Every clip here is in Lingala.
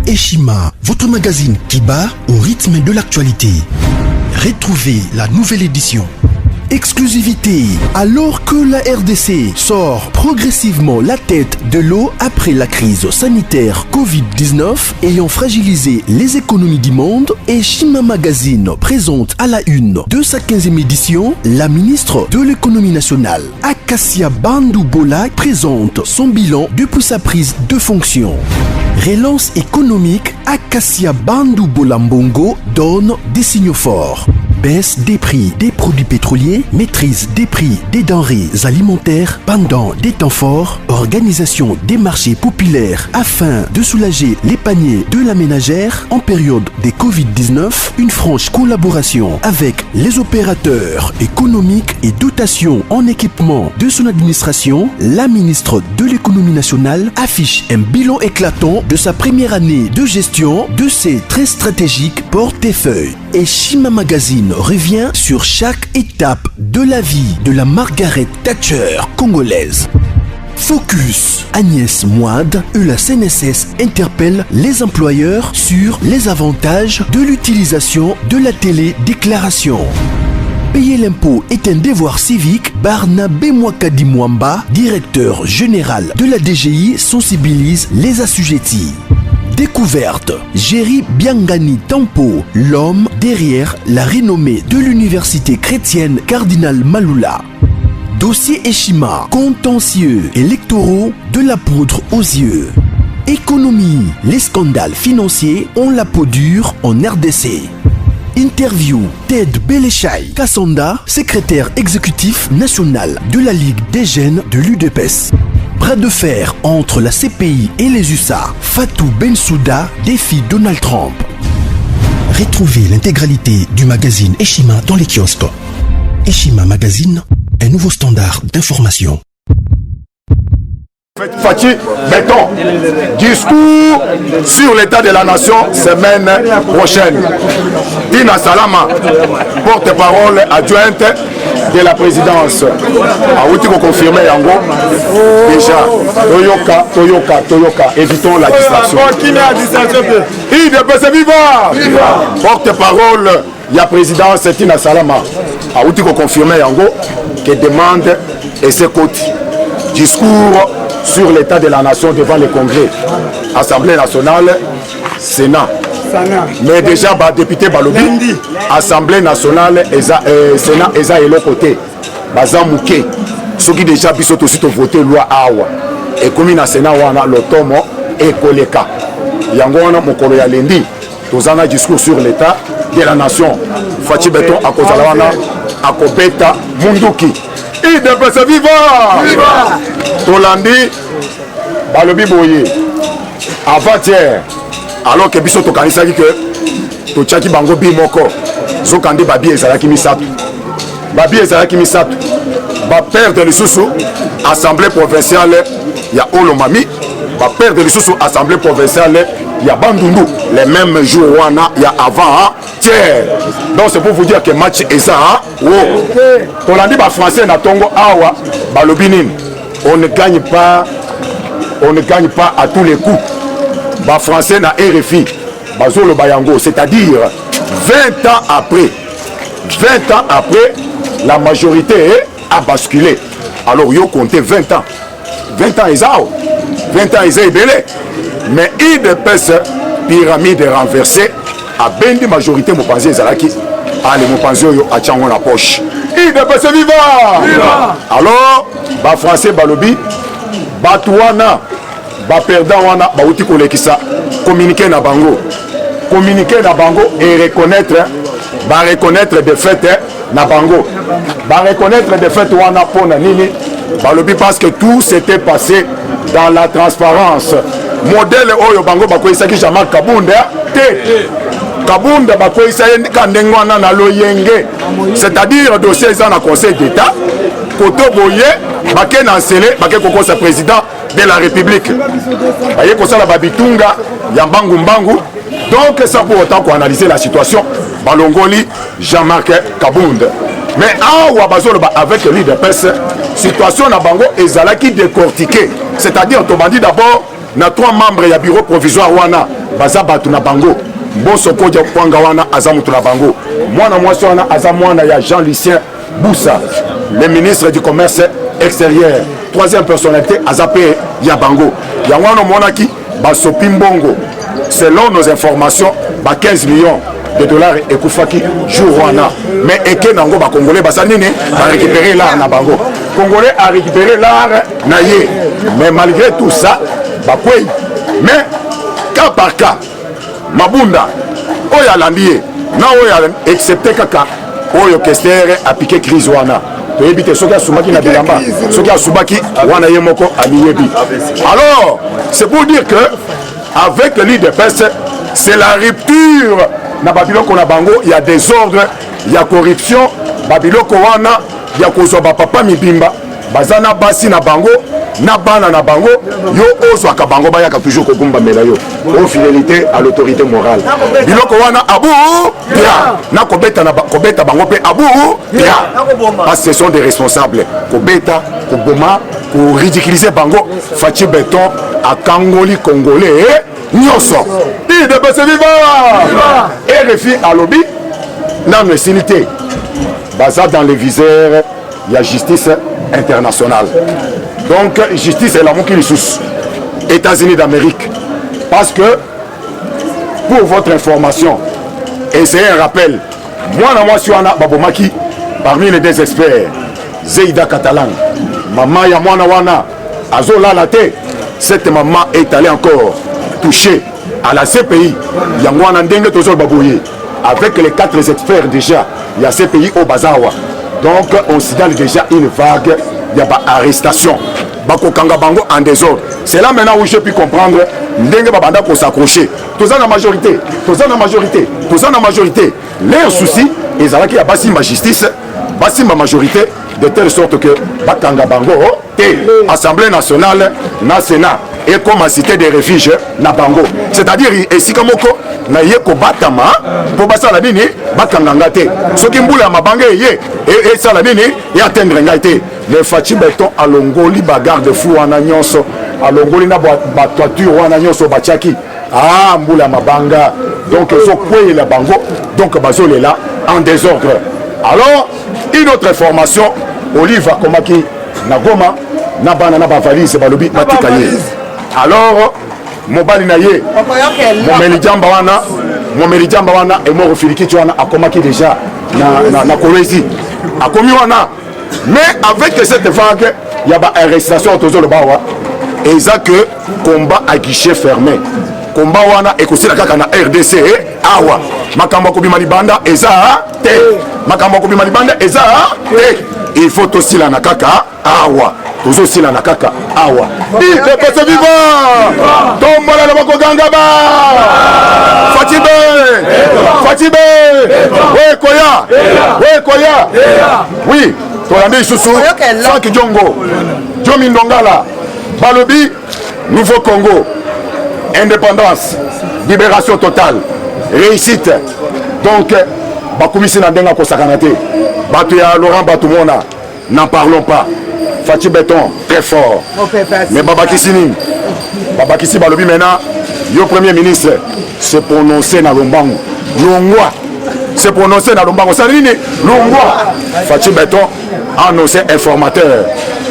Eshima, votre magazine qui bat au rythme de l'actualité. Retrouvez la nouvelle édition. Exclusivité, alors que la RDC sort progressivement la tête de l'eau après la crise sanitaire Covid-19 ayant fragilisé les économies du monde, Eshima Magazine présente à la une de sa 15e édition la ministre de l'économie nationale. Acacia Bandou-Bola présente son bilan depuis sa prise de fonction. Relance économique, Acacia Bandou-Bola Mbongo donne des signaux forts. Baisse des prix des produits pétroliers, maîtrise des prix des denrées alimentaires pendant des temps forts, organisation des marchés populaires afin de soulager les paniers de la ménagère en période de Covid-19, une franche collaboration avec les opérateurs économiques et dotation en équipement de son administration, la ministre de l'économie nationale affiche un bilan éclatant de sa première année de gestion de ses très stratégiques portefeuilles. Eshima Magazine revient sur chaque étape de la vie de la Margaret Thatcher congolaise. Focus, Agnès Moide et la CNSS interpellent les employeurs sur les avantages de l'utilisation de la télédéclaration. Payer l'impôt est un devoir civique. Barnabé Mwakadi Mwamba, directeur général de la DGI, sensibilise les assujettis. Découverte, Jerry Biangani Tampo, l'homme derrière la renommée de l'université chrétienne Cardinal Malula. Dossier Eshima, contentieux électoraux de la poudre aux yeux. Économie, les scandales financiers ont la peau dure en RDC. Interview, Ted Belechai Kassonda, secrétaire exécutif national de la Ligue des jeunes de l'UDPS. Bras de fer entre la CPI et les USA. Fatou Bensouda défie Donald Trump. Retrouvez l'intégralité du magazine Eshima dans les kiosques. Eshima Magazine, un nouveau standard d'information. Fatih Béton, discours sur l'état de la nation semaine prochaine. Dina Salama, porte-parole adjointe de la présidence. A outil confirmé Yango. Déjà, Toyoka, évitons la distraction. IDPS viva! Porte-parole, il y a présidence Tina Salama. A outil confirmé Yango, qui demande et s'écoute. Discours sur l'état de la nation devant le Congrès, Assemblée nationale, Sénat. Mais déjà, député Balobi, Assemblée nationale, Sénat, Eza et l'autre côté. Bazan Mouké, ceux qui déjà ont aussi voté loi Awa. Et comme il Sénat, on a l'automo et Koleka. Yangona Mokolo ya Lendi, nous avons un discours sur l'état de la nation. Fatih Béton, à Kozalawana, à Kobeta, Munduki. IDPS viva! Viva! Tolandi, Balobi Boye, avant-hier, alors que Biso Tokanisaki que Tochaki Bango Bimoko, Zokande Babi Ezalaki Misato. Babi Ezalaki Misato. Va perdre les sous Assemblée provinciale, il y a Olomami. Va perdre les sous Assemblée provinciale, il y a Bandundu. Les mêmes jours, il y a avant, tiers. Donc c'est pour vous dire que match est ça. Tolandi ba français na Tongo Awa, Balobinin. On ne gagne pas à tous les coups. Ba français na RFI, Bazolo Bayango, c'est-à-dire 20 ans après, la majorité a basculé. Alors yo comptez 20 ans. 20 ans Ezao. 20 ans Ezao Ebele. Mais IDPS pyramide renversée a bendi majorité Mopanzi Ezalaki. Allez Mopanzi yo a tchango la poche. IDPS viva! Viva! Alors, ba français Balobi, Batouana, ba perdant wana, ba outi kolekisa, communiquer na bango et reconnaître des faits na bango. Ba reconnaître des faits wana pona nini, Balobi parce que tout s'était passé dans la transparence. Modèle oyo bango bakoisaki Jean-Marc Kabunda te. Kabunda bakoisa kandengwana na loyenge, c'est-à-dire dossier ça na conseil d'état koto boye bake na nsele bake kokosa président de la république baye kosala babitunga ya mbangu. Donc ça pour autant qu'on analyser la situation balongoli Jean-Marc Kabunda. Mais awa bazoloba avec l'UDPS situation na bango ezalaki décortiqué, c'est-à-dire to bandi d'abord na 3 membres ya bureau provisoire wana baza batu na bango mboso koja kwanga wana aza mutu na bango mwana mwasi wana aza mwana ya Jean-Lucien Boussa le ministre du commerce extérieur 3e personnalité aza pe ya bango yango wana monaki basopi mbongo selon nos informations ba 15 millions de dollars et Koufaki jour wana mais eke nango ba congolais basa nini ba récupérer l'art na bango congolais a récupéré l'art na ye mais malgré tout ça ba kwei mais cas par cas mabunda oyo alandi ye na oyo excepté kaka oyo Kester a piqué crise wana toyebi te soki asumaki na bilamba soki asubaki wana ye moko amiyebi alors c'est pour dire que avec le l'UDPS c'est la rupture na babiloko na bango il y a désordre il y a corruption babiloko wana il y a kozwa papa mibimba bazana basi na bango na bana na bango yo ozwaka bango bayaka toujours kokumba mela yo o fidélité à l'autorité morale biloko wana abu pia na kobeta bango pe abu pia parce que ce sont des responsables kobeta koboma ko ridiculiser bango Fachi Beton akangoli congolais nyonso IDPS viva RFI alobi nano esilité baza dans les viseurs il y a justice internationale donc justice est la mot qui les sous États-Unis d'Amérique parce que pour votre information et c'est un rappel moi je suis en babomaki parmi les 2 experts Zeida Catalan maman ya mwana wana azola la té cette maman est allée encore toucher à la CPI yango wana ndenge tozol baboye avec les 4 experts déjà il y a CPI au Bazawa donc on signale déjà une vague il y a pas arrestation bakokanga bango en désordre c'est là maintenant où je peux comprendre ndenge babanda ko s'accrocher tous en majorité leur souci ezalaki ya basi ma justice basi ma majorité de telle sorte que bakanga bango et Assemblée nationale na Sénat et comme cité des refuges na bango c'est-à-dire esika moko na ye ko batama po basala nini bakanga ngate soki mbula mabanga ye et sala nini et atteindre ngate le Fachi Beton alongoli bagarde fou wana nyonso alongoli na ba toiture wana nyonso batiaki mbula mabanga donc ils ont payé la bango donc bazole là en désordre alors une autre information Olive Komaki na Goma na bana na ba valise balobi batika ye alors mobali na ye momeli jamba wana et moro filiki wana akomaki déjà na Kolwezi akomi wana mais avec cette vague il y a ba arrestation autour le bawa et ça que combat à guichet fermé combat wana ekosila kaka na RDC awa makambo ko bima libanda eza te makambo ko bima libanda eza te il faut aussi la nakaka awa tozo sila nakaka awa IDPS vivant tombola na bakoganga ba Fachi Be we koya oui tolandi susu Frank Djongo Jomi Ndongala balobi Nouveau Congo indépendance libération totale réussite donc bakumisi na ndenga kosakana te bato ya Laurent Batumona n'en parlons pas Fachi Beton très fort mais babakisi balobi maintenant yo premier ministre se prononcer na lombango longwa se prononcer na lombango ça nini longwa Fachi Beton annoncé informateur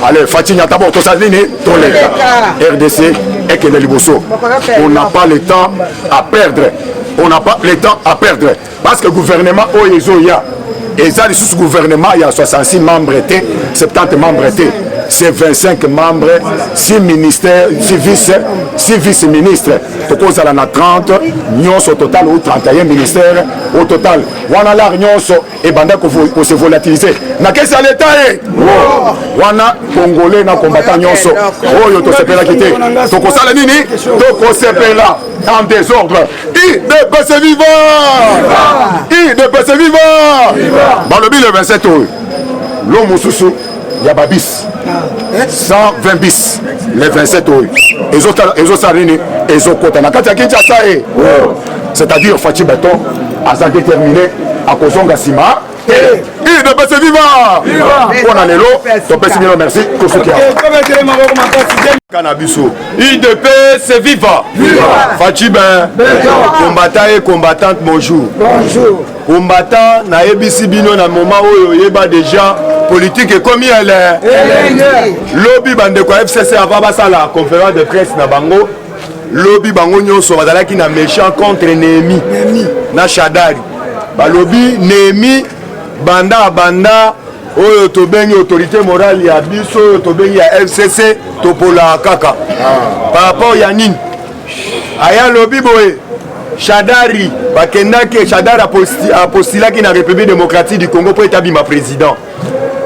allez Fachi Nyatabo to ça nini to l'État RDC et que le liboso on n'a pas le temps à perdre parce que le gouvernement oyezoya et ça sous gouvernement il y a 66 membres 70 membres c'est 25 membres 6 ministères 6 vice-ministres tokoza la 30 nyonso au total ou 31 ministères au total wana la nyonso et banda ko se volatiliser na kesi à l'état wana congolais na combattant nyonso oyo to sepela kité tokosala nini tokosepela en désordre IDPS vivant balobi le 27 l'homme sous Yababis 120 bis les 27 euros et autres salini et autres côtés na kati ya Kinshasa c'est-à-dire Fachi Beton a déterminé à kozonga sima et de UDPS viva! On en est là. Topesi Milo, merci. Cannabiso. UDPS viva! Fatibin. Combattant et combattante, bonjour. Bonjour. Combattant, na ebisi bino na moment où yeba déjà politique et comme elle est. Lobby bande kwa FCC avant ça la conférence de presse na bango. Lobby bango nyonso bazalaki na méchant contre Némi na Shadari. Ba lobby Némi banda oyo tobengi autorité morale ya biso oyo tobengi ya FCC topola kaka. Par rapport ya nini? Aya lobby boye Shadari bakendaki Shadari apostulaki na République démocratique du Congo pour établir ma président.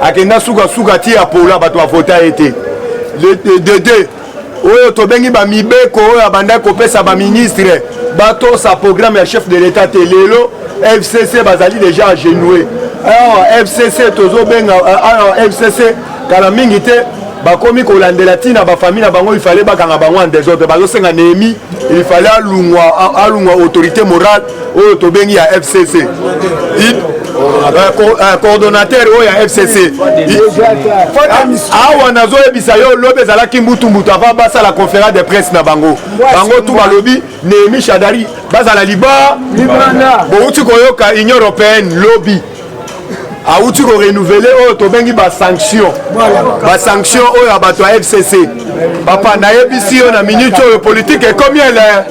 Akenda suka ti apola bato avota été. Le deux oyo tobengi ba mibeko oyo abanda kopesa ba ministre bato sa programme ya chef de l'état telelo FCC bazali déjà agenoué. Alors FCC tozo benga alors FCC kala mingi te bakomi kolandela tina ba famille na bango il fallait bakanga bango en désordre bazo senga Némi il fallait alungwa autorité morale oyo tobengi ya FCC. Coordonnateur oya FCC awa nazo ebisa yo lobe zalaki mbutu ava basa la conférence de presse na bango tout balobi Némi Shadari bazala liba bouti koyoka Union européenne lobby auti ko renouveler oyo tobengi ba sanction oyo abato FCC papa na ebisi yo na minute oyo politique est combien là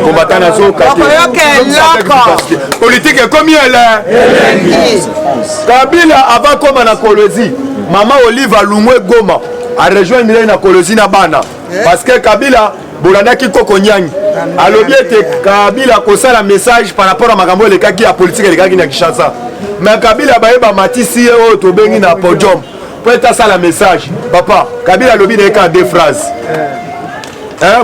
combattant na zo politique est combien là Kabila avant comme na Kolwezi maman Olive Alumwe Goma a rejoindre na Kolwezi na bana parce que Kabila bolandaki koko nyangi alobi ete Kabila kosala message par rapport à makambo lekaki ya politique lekaki na Kinshasa mais Kabila baeba matisi oyo tobengi na podium pour être ça la message papa Kabila alobi na ka deux phrases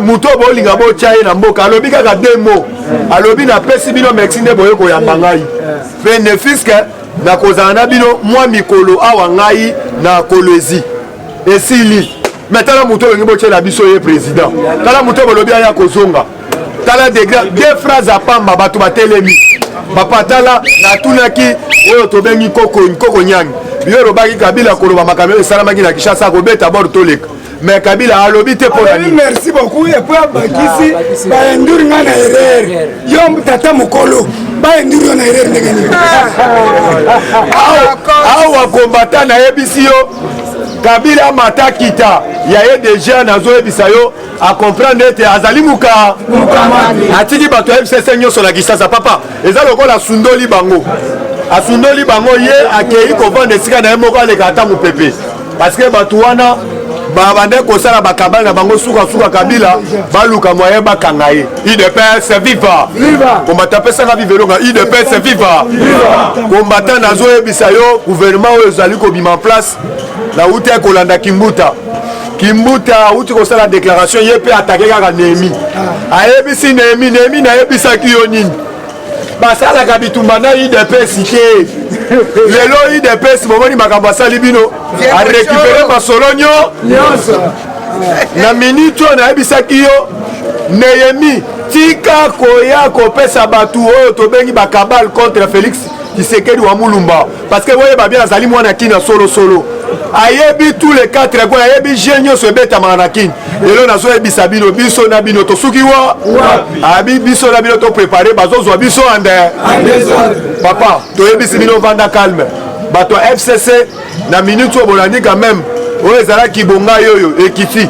muto bolinga bo chaye na mboka alobi kaka deux mots alobi na pesi bino merci nde boye ko yamba ngai bénéfice que na kozana na bino mwa mikolo awa ngai na Kolwezi esili mais tala muto bolinga bo chaye na biso ye président tala muto bolobi aya kozonga tala deux phrases à pamba bato batelemi papa tala na tunaki oyo tobengi koko nyangi biyo baki Kabila koloba makambo esalamaki na Kinshasa kobeta bord toleka mais Kabila alobi te pour nani merci beaucoup et puis bakisi ba enduri nga na erreur yo tata mokolo ba enduri na erreur ndengeni awa combattant na ebisi yo Kabila matakita ya ye déjà nazo ebisa yo a comprendre ete azali muka atiki bato FCC nyonso na Kinshasa papa eza lokola sundoli bango asundoli bango ye akei kovanda esika na ye moko aleka ata mopepe parce que bato wana babande kosala bakabali na bango suka Kabila baluka moyen bakanga ye UDPS viva combattant pesanga vivelonga UDPS viva combattant nazo ebisa yo gouvernement oyo ezali kobima en place na uti kolanda Kimbuta uti kosala déclaration ye pe attaquer kaka Némi ayebisi Némi na yebisaki yo nini basalaka bitumba na UDPS te lelo UDPS momoni makambo asali bino a récupérer masolo nyonso na minute oyo nayebisaki yo Némi tika koya kopesa bato oyo tobengi bakabale contre Félix Tshisekedi wa Mulumba parce que voyez bien azali mwana kina solo ayebi tous les quatre quoi ayebi genio se beta manakin lelo nazo ebisa bino biso na bino to suki wa abi biso na bino to préparer bazozo biso ande papa to ebisi bino vanda calme bato FCC na minute o bolandi quand même o ezalaki bonga yoyo ekiti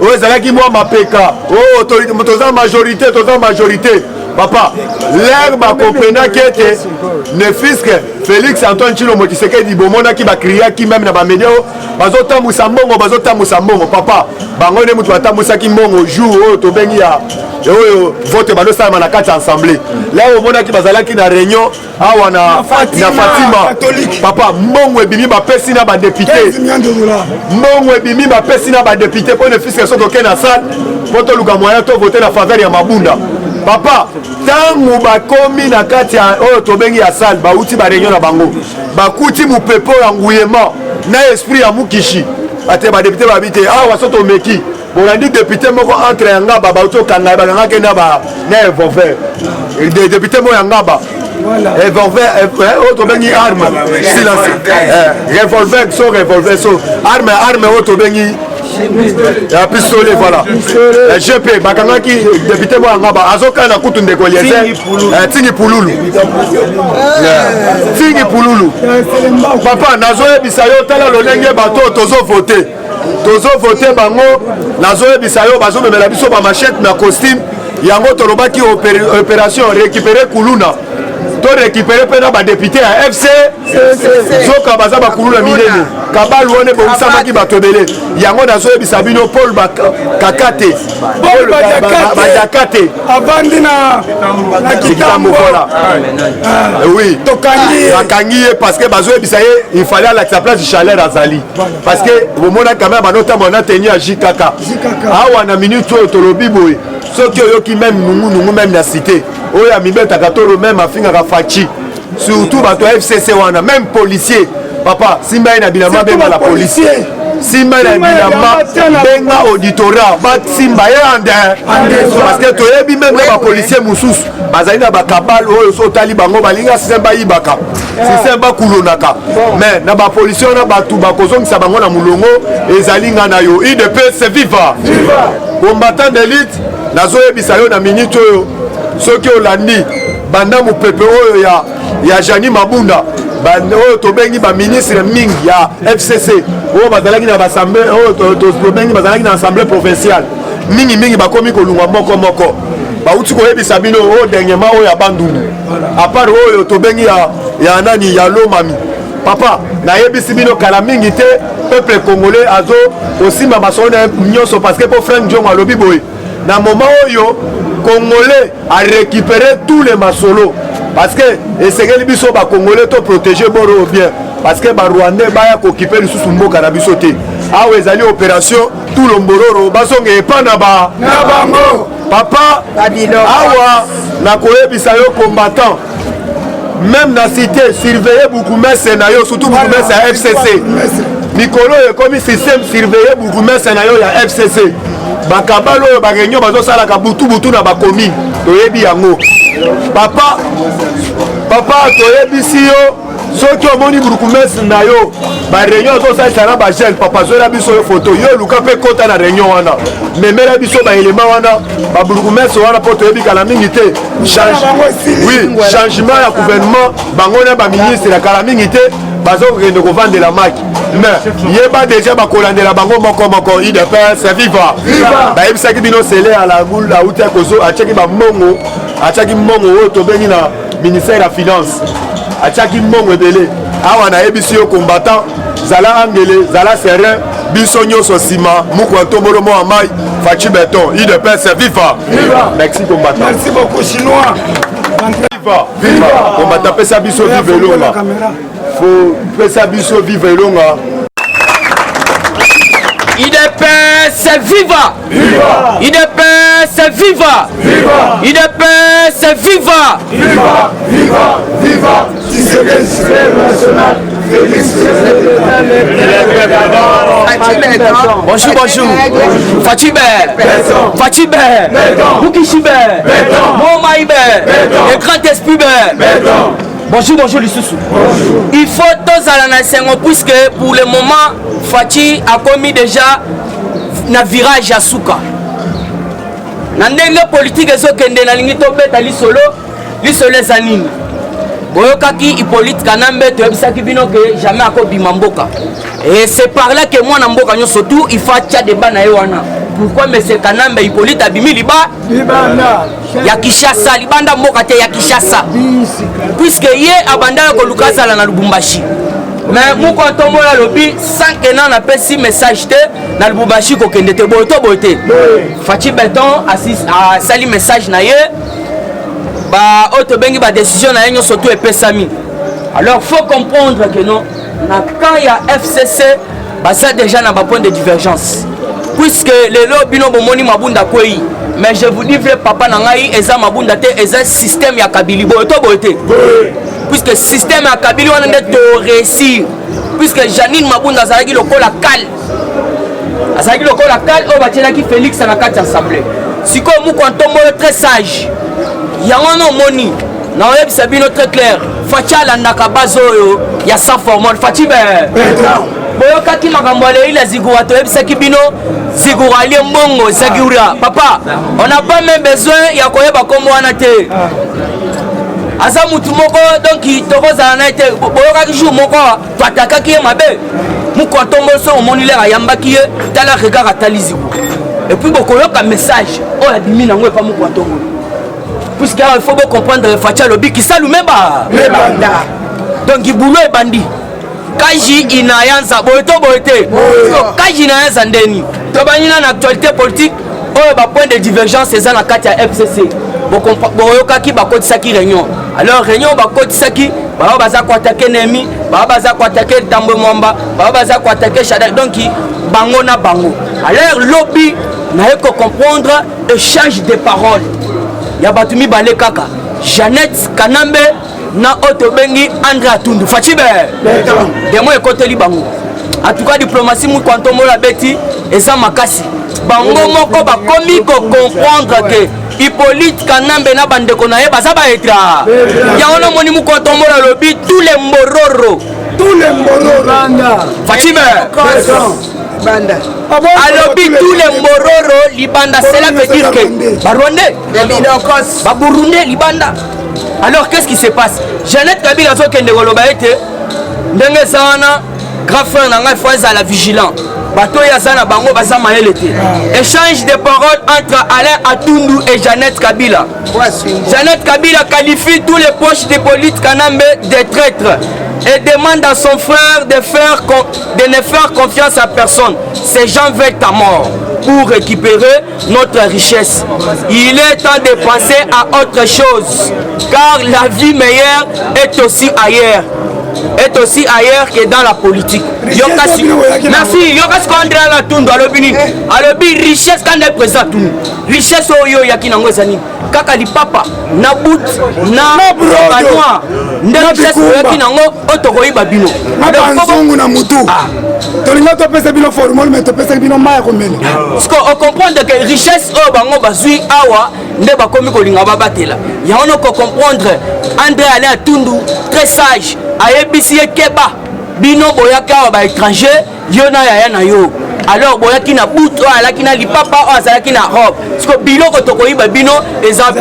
o ezalaki mwa mapeka o autorité toza majorité papa l'air ba comprendre que ne fisque Félix Antoine Tshilombo Tshisekedi bomonaki bakriaki même na ba média bazotambusa mbongo papa bango ne mutu atambusaki mbongo jour oyo tobengi ya oyo vote balosala na kati assemblée là omonaki bazalaki na réunion awa na Fatima papa mbongo ebimi bapesi na ba député pour ne fisque soto ke na salle pour to luka moyen to voter na faveur ya Mabunda papa tangu bakomi na kati oyo tobengi ya salle bauti ba réunion na bango bakuti mupepo ya nguyema na esprit ya mukishi ate ba député babite awa soto meki bolandi député moko entre yanga baba auto kanga bakanga ke na ba na revolver député mo yanga ba revolver autre bengi arme silence revolver so arme autre bengi ya pistolet voilà GP bakangaki député moi ngaba azoka na kutu ndeko liese tingi pululu papa nazoyebisa yo tala lolenge bato tozo voter bango nazoyebisa yo bazomemela biso ba machette na costume yango tolobaki opération récupérer kuluna to récupérer pena ba député à FC soka baza ba kuluna minene kabal wone bosamaki batobele yango nazoyebisa bino Paul Kakate Paul Badakate avandi na kitambo voilà oui tokangi parce que bazoyebisa ye il fallait à la place du chalet Azali parce que au mona quand même banota mona tenu à JKK awa na minute tolobi boy soki oyoki même nungu même na cité oyo amibeta katolo même afingaka fachi surtout bato ya FCC wana même policier papa simba ina bilama benga la policier simba ina bilama benga auditorat ba simba yande parce que toyebi même ba policier mususu bazali na bakabal oyo so tali bango balinga simba yibaka simba kulonaka mais na ba policier na batu bakozongisa bango na mulongo ezali nga na yo IDPS viva combattant d'élite nazoyebisa yo na minute oyo soki olandi banda mopepe oyo ya Jani Mabunda oyo tobengi baministre mingi ya FCC oyo bazalaki na basamble oyo tobengi bazalaki na assemblée provinciale mingi bakomi kolungwa moko bauti koyebisa bino oyo dernièrement oyo ya bandundu apart oyo tobengi ya nani ya Lomami papa nayebisi bino kala mingi te peuple congolais azo osimba masolo nyonso parce que po Frank Diongo alobi boye na moment oyo congolais a récupéré tous les masolos parce que esengeli biso ba congolais to protéger boro bien parce que ba rwandais baya ko occuper lisusu mboka na biso te awa ezali opération tout le mbororo basonge epa na bango papa awa na koyebisa yo combattant même na cité surveiller Bukumese na yo surtout Bukumese ya FCC mikolo ekomi système surveiller Bukumese na yo ya FCC bakabalo oyo bareunion bazosalaka butu na bakomi toyebi yango papa toyebisi yo soki omoni Bukumese na yo bareunion azosalisa na bagene papa zoyela biso yo foto yo luka mpe kota na reunion wana memela biso baelema wana babukumese wana mpo toyebikala mingi te changement ya gouvernement bango na baministre ya kala mingi te bazokende kovandela maki mais yeba déjà bakolandela bango moko IDPS viva bayebisaki bino sele ya lagul auti akozo atiaki mbongo oyo tobengi na ministère ya finance atiaki mbongo ebele awa nayebisi yo combattant zala angele zala serein biso nyonso nsima mukwa ntombolo mo amai faci beton IDPS viva merci combattant merci beaucoup chinois viva combattant pesa biso vive elonga faut pesa biso vive elonga IDPS viva! Viva! IDPS viva! Viva! IDPS viva! Viva! Viva! Viva! National! Bonjour. Fatibé. Bukishibe. Momaïbe. Le grand esprit. Bonjour Lissousou. Il faut tous à la nation puisque pour le moment Fati a commis déjà na virage à Souka. Na ndenge politique ezo kende na lingi to beta lisolo zanini. Boyokaki Hippolyte Kanambe to ebisaki bino que jamais akobima mboka. Et c'est par là que moi na mboka nyo surtout il faut tia débat na wana. Pourquoi monsieur Kanambe Hippolyte abimi libanda ya Kishasa libanda mboka te ya Kishasa puisque ye abanda ko lukazala na Lubumbashi mais moko tombola lobi sans que na pesi message te na Lubumbashi ko kende te boyte Faci Beton a sali message na ye ba auto bengi ba décision na yenyo surtout epesami. Alors faut comprendre que non na quand ya FCC ba ça déjà na ba point de divergence puisque les lobby no bomoni mabunda kwei mais je vous dis vrai papa nangai eza mabunda te eza système ya Kabili boyte puisque système ya Kabili wana nde to réussir puisque Janine Mabunda azalaki lokola kal o batielaki Félix na kati assemblée siko muko ntombo très sage yango no moni Non, c'est bien très clair. Fatia landaka bazoyo, il y a 100 formules. Fatibe. Boyokaki makambo ila zigura to ebisaki bino zigura li mbongo zagura. Papa, on n'a pas même besoin ya koyeba kombo wana te. Asa mutu moko donc tokoza na te boyokaki jour moko to atakaki mabe. Muko tombo so omonile ayambaki ye tala regard ataliziku. Et puis bokoyoka message o ya dimi nango pa muko tombo. Puisqu'il faut comprendre Fatia Lobi qui salut même pas. Donc il boulot est bandit. Kaji inayanza boito boite. Kaji inayanza ndeni. Tobanina na actualité politique, oh ba point de divergence c'est ça na kati ya FCC. Boyoka ki ba kotisa ki réunion. Alors réunion ba kotisa ki ba baza ko attaquer Nemi, ba baza ko attaquer Tambo Mwamba, ba baza ko attaquer Shada donc bango na bango. Alors lobby na ko comprendre échange de paroles. Ya batumi bale kaka Jeannette Kanambe na otobengi André Atundu Fatibe demo ekoteli bango en tout cas diplomatie mu kwantomo la beti eza makasi bango moko bakomi ko comprendre que Hippolyte Kanambe na bandeko na ye baza ba etra ya ona moni mu kwantomo la lobi tous les mbororo Fatibe Banda. Alors, tous les mororo, Libanda, cela veut dire que Barwandais, Baburundais, Libanda. Alors, qu'est-ce qui se passe? Jeannette Kabila, qui est de Sana, grand frère, n'a pas à la vigilance. Bato Yazana Bango Basama Elete. Échange de paroles entre Alain Atundu et Jeannette Kabila. Jeannette Kabila qualifie tous les poches de police Kanambe de traîtres et demande à son frère de ne faire confiance à personne. Ces gens veulent ta mort pour récupérer notre richesse. Il est temps de penser à autre chose, car la vie meilleure est aussi ailleurs. Est aussi ailleurs que dans la politique. Merci. Yokasi André Atundu alobini. Alobi richesse quand elle présente tout. Richesse oyo yaki nango zani. Kaka li papa na bout na banwa. Nde richesse yaki nango otokoyi babino. Na banzungu na mutu. Tolinga to pesa bino formol mais to pesa bino maya komeli. Parce qu'on comprend que richesse o bango bazui awa nde bakomi kolinga babatela. Ya on ko comprendre André Atundu très sage. Ayebisi keba bino boyaka ba étranger yona ya na yo alors boyaki na buto alaki na lipapa o azalaki na robe parce que biloko tokoyiba bino ezab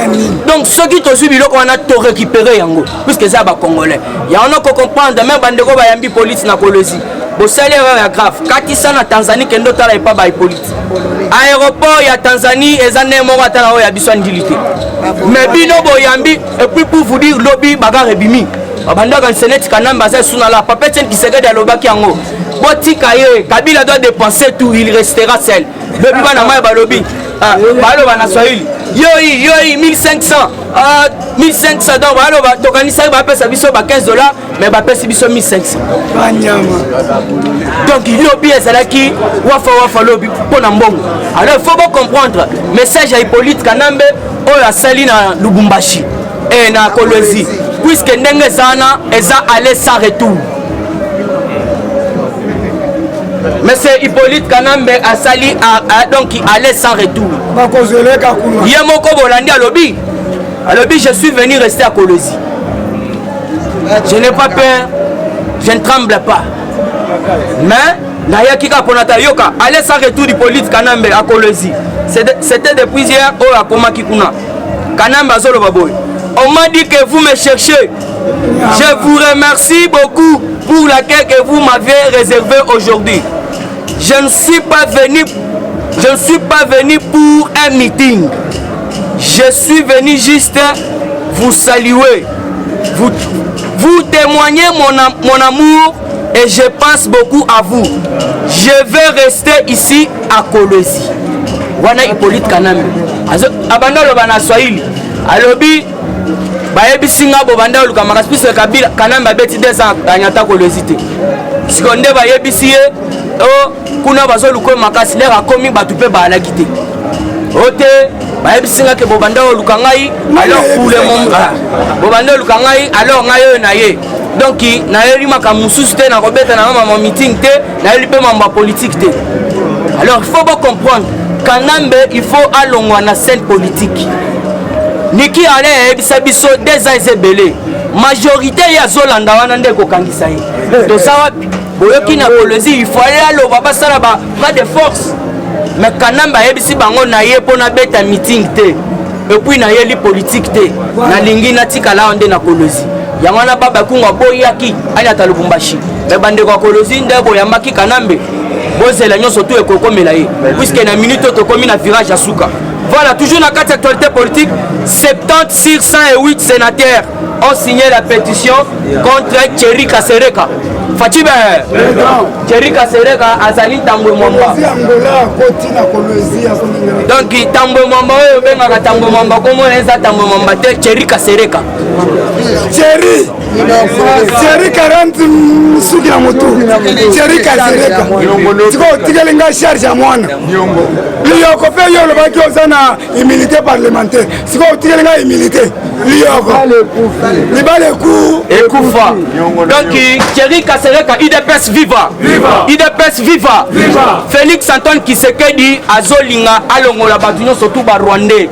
donc ceux qui tosu biloko wana to récupérer yango puisque ça ba congolais ya on ko comprendre même bandeko ba yambi police na Kolosi bo salaire ya grave katisa na Tanzanie kendo tala epa ba police aéroport ya Tanzanie ezane mo atala o ya biswa ndilité mais bino boyambi et puis pour vous dire lobby bagarre bimi Abanda Jeannette Kanambe ça sous la papetienne qui se regarde à l'obaki en haut. Botika ye Kabila doit dépenser tout, il restera seul. Le biba na mai balobi. Balo bana Swahili. Yo 1500 1500 donc balo ba tokanisa ba pesa biso ba $15 mais ba pesa biso 1500. Donc il lobby ezalaki wafa lobby pona mbongo. Alors il faut bien comprendre message à Hippolyte Kanambe oyo asali na Lubumbashi et na Kolosi. Puisque ndenge zana eza aller sans retour. Mais c'est Hippolyte Kanambe a sali donc il allait sans retour. Yemoko Bolandi à lobby. À lobby je suis venu rester à Kolosi. Je n'ai pas peur, je ne tremble pas. Mais Naya Kika Ponata Yoka allait sans retour Hippolyte Kanambe à Kolosi. C'était depuis hier au Akoma Kikuna. Kanambe Azolo Baboy. On m'a dit que vous me cherchez. Je vous remercie beaucoup pour l'accueil que vous m'avez réservé aujourd'hui. Je ne suis pas venu pour un meeting. Je suis venu juste vous saluer. Vous témoigner mon amour et je pense beaucoup à vous. Je vais rester ici à Kolosi. Wana Hippolyte Kanambe. Abanda lo bana Swahili. Alobi bayebi singa bobanda luka makasi Kabila Kanambe beti 2 ans anyata Kolosi te. Sikonde bayebi siye o kuna bazo luko makasi lera komi batu pe ba alaki te. Ote bayebi singa ke bobanda luka ngai alors pour le moment bobanda luka ngai alors ngai na ye. Donc na yeli makamususu te na kobeta na mama meeting te na yeli pe mamba politique te. Alors il faut bien comprendre Kanambe il faut alongwa na scène politique. Niki ale ebisa biso 2 ans ezebele majorité ya zolanda wana nde kokangisa ye toza wapi boyoki na kolozi il faut aller aloba basala ba bras de force mais kanamba yebisi bango na ye mpona beta meeting te epuis na yeli politique te nalingi natikala nde na kolozi yango wana baba kunga boyaki ani ata lubumbashi me bandeko ya kolozi nde boyambaki kanambe bozela nyonso tu ekokomela ye puisque na minute tokomi na virage ya suka. Voilà, toujours dans la carte actualité politique, 70 sur 108 sénateurs ont signé la pétition contre Thierry Kasereka. Fatime, Thierry Kasereka Azali Tambwe Mwamba. Donc, Tambwe Mwamba, Tambwe Mwamba, comment on a Tambwe Mwamba, Thierry Kasereka. Thierry 40 suki na moto. Thierry Kasereka. Tiko tikelinga charge ya mwana. Lioko pe yo lobaki ozana immunité parlementaire. Siko tikelinga immunité. Lioko. Libale coup ekufa. Donc Thierry Kasereka IDPS viva. IDPS viva. Félix Antoine Tshisekedi azolinga alongola batu nyonso tu ba Rwandais.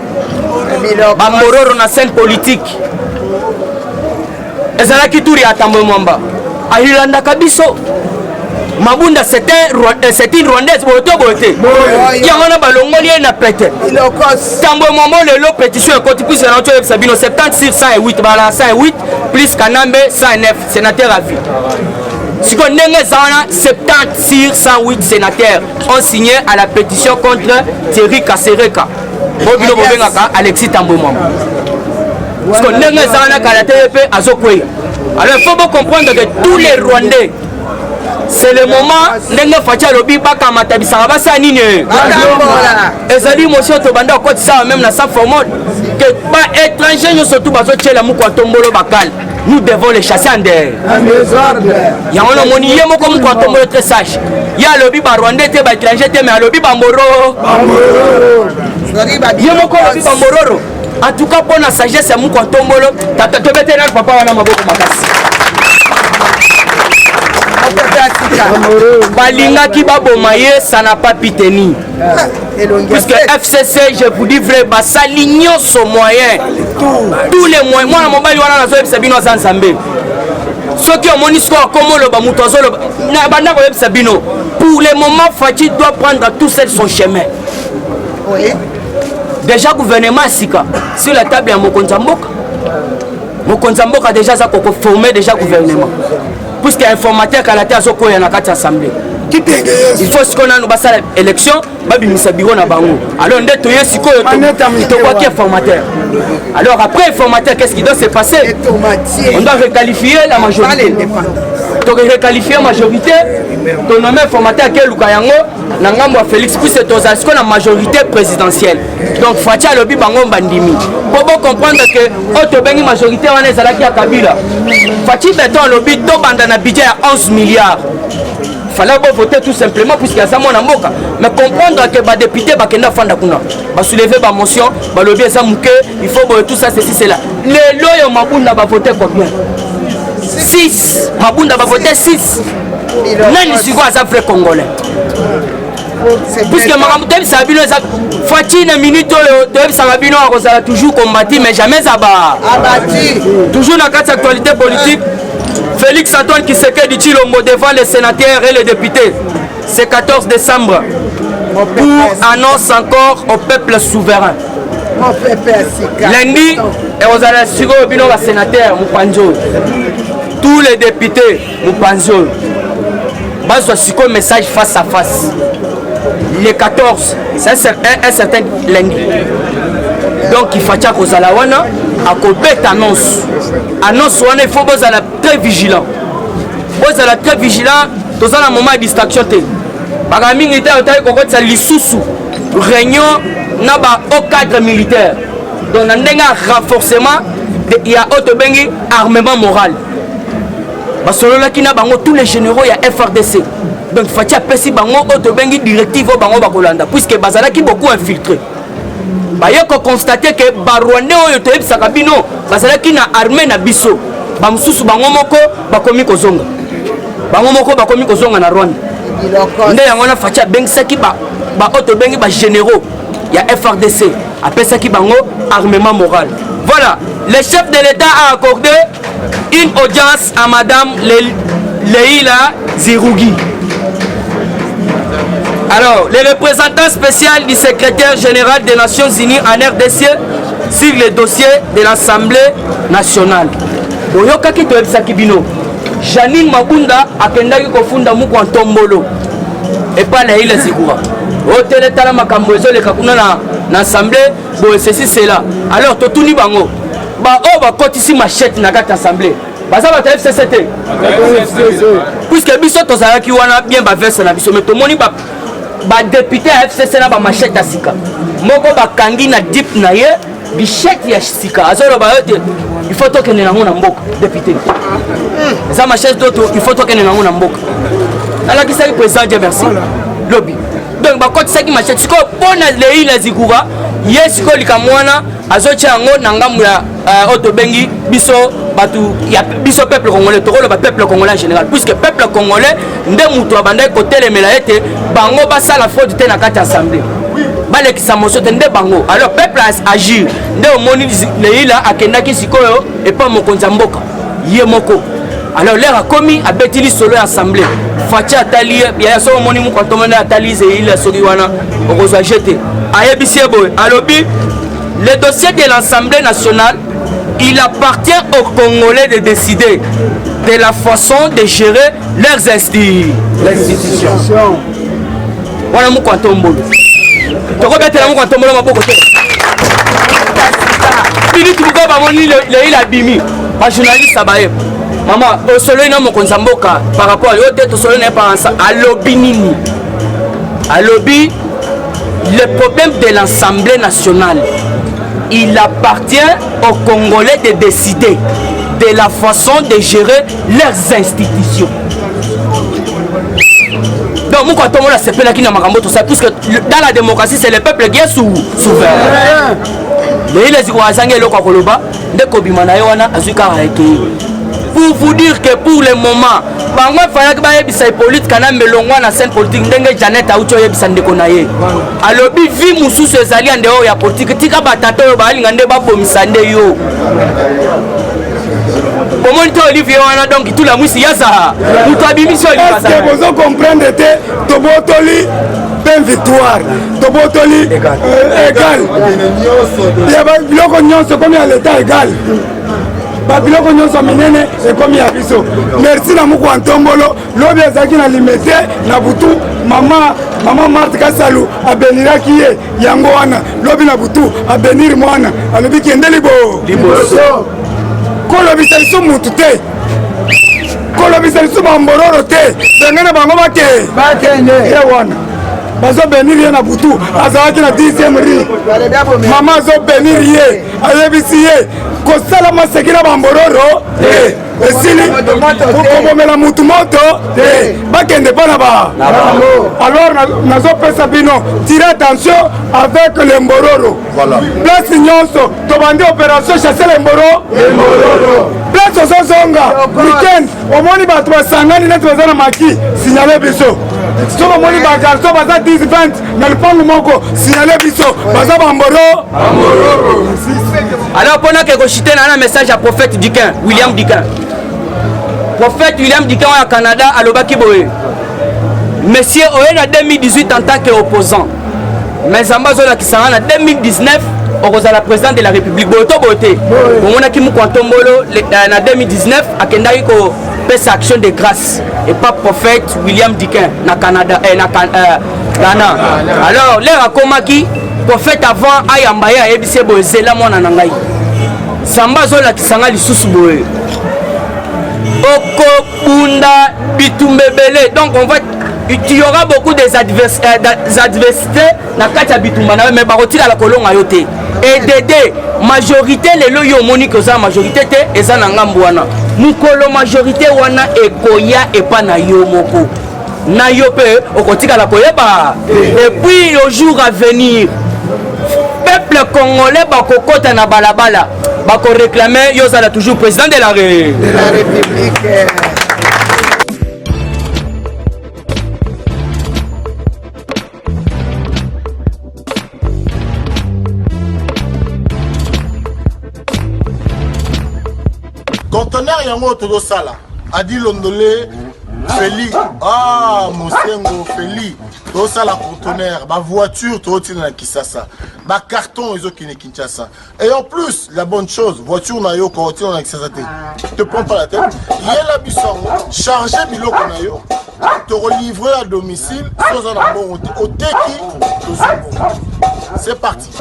Ba mororo na scène politique. Ezalaki turi ya Tambwe Mwamba ahilanda kabiso Mabunda c'était une Rwandaise bote yango na balongoli na pete Tambwe Mwamba lelo pétition ekoti plus na nto Sabino 70 sur 108 bala 108 plus Kanambe 109 sénateur à vie. Si on est 70 sur 108 sénateurs ont signé à la pétition contre Thierry Kasereka. Bobino bobengaka Alexis Tambwe Mwamba. Parce que nous sommes alors il faut comprendre que tous les Rwandais, c'est le moment où Fatia Lobi Baka Matabisa Basa Nine. Et ça dit, monsieur Tobanda, quand ça même dans sa forme, que pas étranger, nous surtout Bazo Tchela Moukwatombolo Bakal. Nous devons les chasser en dehors. Il y a un moni, il y a un comme Kwatombolo très sage. Il y a le Lobi Rwandais, il y a étranger, mais le Lobi Bamboro. Il y a un comme Lobi Bamboro. En tout cas, pour la sagesse, c'est mon tombolo. Tu peux tenir papa wana maboko makasi. Balinga qui babomaye, ça n'a pas pu tenir. Puisque FCC, je vous dis vrai, ça l'ignon son moyen. Tous les moyens. Moi, mon bail wana na zo Sabino Zanzambe. Ceux qui ont mon histoire, comment le bamutozo le na banda ko Sabino. Pour le moment, Fati doit prendre tout seul son chemin. Oui. Déjà gouvernement Sika sur la table à Mokonzamboka. Mokonzamboka déjà ça formé déjà gouvernement. Puisque informateur à la terre soko ya na kati assemblée. Il faut ce qu'on a nous basa élection, babi misabiro na bango. Alors ndé toye siko yo to quoi qui est formateur. Alors après informateur qu'est-ce qui doit se passer? On doit requalifier la majorité. Tu requalifier la majorité, ton nommé formateur qui est Lukayango, Nangambo Félix, puis c'est la majorité présidentielle. Donc Fatia Lobi Bango Bandimi. Pour comprendre que Otobengi majorité on est à la Kabila. Fatia Beton Lobi to bandana budget à 11 milliards. Il fallait voter tout simplement puisqu'il y a ça mon amoka. Mais comprendre que les députés bakenda fanda kuna. Ba soulever ba motion, ba lobby ça mouké, il faut tout ça ceci c'est là. Les loyaux Mabunda va voter combien? 6. Mabunda va voter 6. Nani si quoi ça fait congolais. Puisque Maramoutem Sabino Fati na minute de Sabino a toujours combattu mais jamais abattu. Toujours dans la actualité politique. Félix Antoine Tshisekedi Tshilombo devant les sénateurs et les députés. C'est 14 décembre. Pour annonce encore au peuple souverain. Lundi, et vous allez suivre le sénateur Moupanzo. Tous les députés Moupanzo. Bas un message face à face. Les 14, c'est un certain lundi. Donc il faut que vous allez à côté annonce. Annonce, il faut que vous allez très vigilant. Vous allez très vigilant dans un moment de distraction. Par exemple, il y a des sous réunion au cadre militaire. Donc il y a un renforcement, il y a un armement moral. Parce que tous les généraux, il y a FRDC. Donc il faut que vous directive puisque bazalaki beaucoup infiltré. Bayeko constater que Barwandais oyo toyebi sakabino bazalaki na armée na biso. Ba mususu bango moko bakomi kozonga. Bango moko bakomi kozonga na Rwanda. Nde yango na facha bengisaki ba auto bengi ba généraux il y a FRDC. Après ça qui bango armement moral. Voilà, le chef de l'État a accordé une audience à Madame Leïla Zirougui. Alors, le représentant spécial du secrétaire général des Nations Unies en RDC sur le dossier de l'Assemblée nationale. Oyoka ki toyebisa kibino. Janine Mabunda akendaki kofunda muku Antombolo. Et pas Leïla Zirougui. Hôtel Tala makambo ezoleka kuna na assemblée, bon ceci c'est là. Alors totuni bango. Ba o ba kotisi machette na kati assemblée. Baza ba FCCT. Puisque biso tozalaki wana bien ba verse na biso mais tomoni ba député à FCC na ba machette asika. Moko ba kangi na dip na ye bichette ya sika. Azolo ba yote il faut tokene na ngona mboka député. Za machette toto il faut tokene na ngona mboka. Ala kisaki président Dieu merci. Lobby. Donc ba kotisaki machette siko pona Leïla Zirougui yes ko likamwana azotia yango na ngambu ya otobengi biso batu ya biso peuple congolais tokolo ba peuple congolais en général puisque peuple congolais nde mutu abandai kotelemela ete bango basala fraude te na kati assemblée balekisa moso te nde bango alors peuple agir nde omoni Leïla akendaki sikoyo epa mokonzi ya mboka ye moko alors l'air a commis à Betili solo assemblée Fatia Atali ya so moni mu kontomana Atali Leïla soki wana okozwa jeté ayebisi boy alobi le dossier de l'Assemblée nationale il appartient aux Congolais de décider de la façon de gérer leurs institutions wana mu kontombolo toko betela mu kontombolo maboko te minute buko ba moni Leïla bimi ba journaliste abaye maman au soleil na mokonzi mboka par rapport à l'autre au soleil n'est pas ensemble à lobby nini à lobby le problème de l'Assemblée nationale il appartient aux Congolais de décider de la façon de gérer leurs institutions donc moi quand on l'a sepelé qui n'a makambo tout ça puisque dans la démocratie c'est le peuple qui est souverain mais il est zangé le kokoloba de kobimana yoana azuka aiki. Pour vous dire que pour le moment, bango fallait que baye bisa politique kana melongwa na scène politique ndenge Janet aucho yebisa ndeko na ye. Alobi vi mususu ezali ande o ya politique tika batata yo bali ngande ba bomisa nde yo. Comment tu Olivier wana donc tout la musi yaza. Muto abimisho est-ce que vous comprenez te tobotoli ben victoire. Tobotoli égal. Il y a biloko nyonso comme à l'état égal. Babiloko nyonso minene ekomi ya biso merci na muku Antombolo lobi ezaki na limite na butu mama Marthe Kasalu abeniraki ye yango wana lobi na butu abenir mwana alobi kende liboso kolobisa liso mutu te kolobisa liso bambororo te bengana bango bakende ye wana bazo benir ye na butu azalaki na 10e ri mama azo benir ye ayebisi ye kosala masekila bambororo esili kobomela mutu moto bakende mpona ba alors nazopesa bino tire attention avec le mbororo place nyonso tobandi opération chasse le mboro place ozozonga weekend omoni bato basangani neti baza na maki signale biso so bomoni bagarso baza 10-20 na lupangu moko signale biso baza bamboro. Alors pendant que je t'ai un message à prophète Dikin, William Dikin. Prophète William Dikin au Canada à l'Obaki Boé. Monsieur Owen en 2018 en tant qu'opposant. Mais Ambazola qui s'en en 2019 au la présidente de la République. Boto Boté. On a qui mou Kwantombolo en 2019 à Kendari ko pèse action de grâce et pas prophète William Dikin na Canada na Ghana. Alors l'air à Komaki prophète avant ayambaya ebise boye zela mwana na ngai samba zola kisanga lisusu boye oko bunda bitumbebele donc on va il y aura beaucoup des adversités na kati ya bitumba na mais bakotika la kolonga yote et dédé majorité lelo yo moni que ça majorité te eza na ngambu wana mukolo majorité wana ekoya epa na yo moko na yo pe okotika la koyeba et puis au jour à venir peuple congolais bakokota na balabala bako réclamer yozala toujours président de la République. conteneur yango todo sala adi londolé Feli Mosengo Feli to sala conteneur ba voiture to tina na Kisasa ba carton ils ont qui Kinshasa et en plus la bonne chose voiture na yo ko tina na Kisasa te prends pas la tête yela bisongo charger biloko na yo te relivrer à domicile sans un bon au teki c'est parti.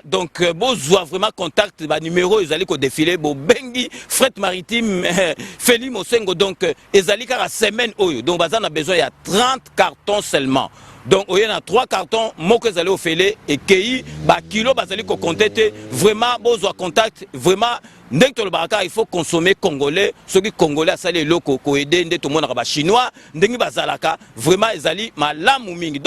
Donc, besoin vraiment contact, numéro, ils allaient défiler, bengi, fret maritime, Feli Mosengo, donc, ils allaient à semaine, donc, on a besoin, il y a 30 cartons seulement. Donc, il y a 3 cartons, moi que vous allez au Félé, et qui, kilo, vous allez contacter, vraiment, besoin contact, vraiment, dès que le baraka, il faut consommer congolais, ceux qui congolais, ça les locaux, ko aider, tout le monde chinois, dès que bazalaka, vraiment, ils allaient, ma lame ou mingi.